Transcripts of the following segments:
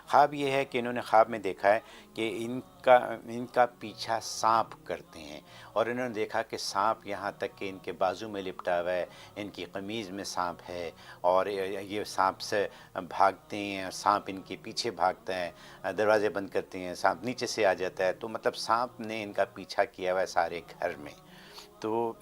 خواب یہ ہے کہ انہوں نے خواب میں دیکھا ہے کہ ان کا پیچھا سانپ کرتے ہیں، اور انہوں نے دیکھا کہ سانپ یہاں تک کہ ان کے بازو میں لپٹا ہوا ہے، ان کی قمیض میں سانپ ہے، اور یہ سانپ سے بھاگتے ہیں، سانپ ان کے پیچھے بھاگتا ہے، دروازے بند کرتے ہیں سانپ نیچے سے آ جاتا ہے، تو مطلب سانپ نے ان کا پیچھا کیا ہوا ہے سارے گھر میں۔ تو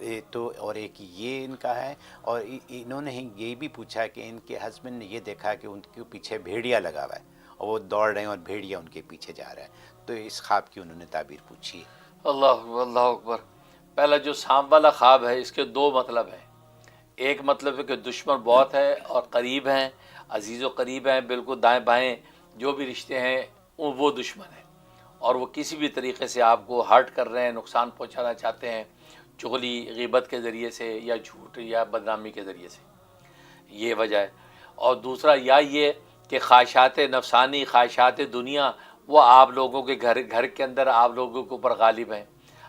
اور ایک یہ ان کا ہے، اور انہوں نے یہ بھی پوچھا کہ ان کے ہسبینڈ نے یہ دیکھا کہ ان کے پیچھے بھیڑیا لگا ہوا ہے اور وہ دوڑ رہے ہیں اور بھیڑیا ان کے پیچھے جا رہا ہے، تو اس خواب کی انہوں نے تعبیر پوچھی ہے۔ اللہ اکبر، اللہ اکبر۔ پہلا جو سانپ والا خواب ہے، اس کے دو مطلب ہیں۔ ایک مطلب ہے کہ دشمن بہت ہے اور قریب ہیں، عزیز و قریب ہیں، بالکل دائیں بائیں جو بھی رشتے ہیں وہ دشمن ہیں، اور وہ کسی بھی طریقے سے آپ کو ہرٹ کر رہے ہیں، نقصان پہنچانا چاہتے ہیں، چغلی غیبت کے ذریعے سے یا جھوٹ یا بدنامی کے ذریعے سے، یہ وجہ ہے۔ اور دوسرا یا یہ کہ خواہشات نفسانی، خواہشات دنیا وہ آپ لوگوں کے گھر کے اندر آپ لوگوں کے اوپر غالب ہیں۔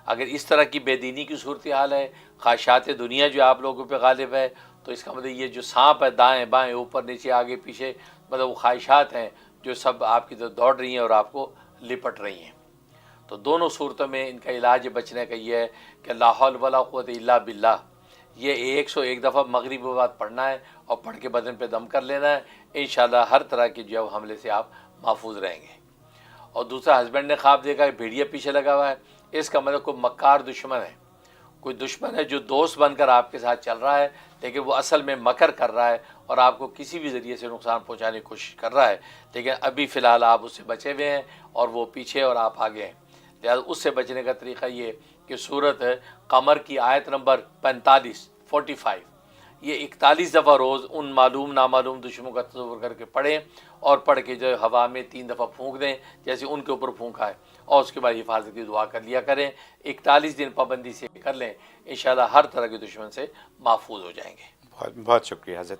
اگر اس طرح کی بے دینی کی صورتحال ہے، خواہشات دنیا جو آپ لوگوں پہ غالب ہے، تو اس کا مطلب یہ جو سانپ ہے دائیں بائیں اوپر نیچے آگے پیچھے، مطلب وہ خواہشات ہیں جو سب آپ کی طرف دوڑ رہی ہیں اور آپ کو لپٹ رہی ہیں۔ تو دونوں صورتوں میں ان کا علاج بچنے کا یہ ہے کہ لا حول ولا قوت الا باللہ، یہ 101 دفعہ مغرب کے بعد پڑھنا ہے اور پڑھ کے بدن پہ دم کر لینا ہے، انشاءاللہ ہر طرح کی جو حملے سے آپ محفوظ رہیں گے۔ اور دوسرا ہسبینڈ نے خواب دیکھا ہے بھیڑیا پیچھے لگا ہوا ہے، اس کا مطلب کوئی مکار دشمن ہے، کوئی دشمن ہے جو دوست بن کر آپ کے ساتھ چل رہا ہے، لیکن وہ اصل میں مکر کر رہا ہے اور آپ کو کسی بھی ذریعے سے نقصان پہنچانے کی کوشش کر رہا ہے، لیکن ابھی فی الحال آپ اس سے بچے ہوئے ہیں اور وہ پیچھے اور آپ آگے ہیں۔ لہٰذا اس سے بچنے کا طریقہ یہ کہ سورت قمر کی آیت نمبر 45 یہ 41 دفعہ روز ان معلوم نامعلوم دشمنوں کا تصور کر کے پڑھیں، اور پڑھ کے جو ہوا میں 3 دفعہ پھونک دیں جیسے ان کے اوپر پھونکا ہے، اور اس کے بعد حفاظت کی دعا کر لیا کریں۔ 41 دن پابندی سے کر لیں، انشاءاللہ ہر طرح کے دشمن سے محفوظ ہو جائیں گے۔ بہت بہت شکریہ حضرت۔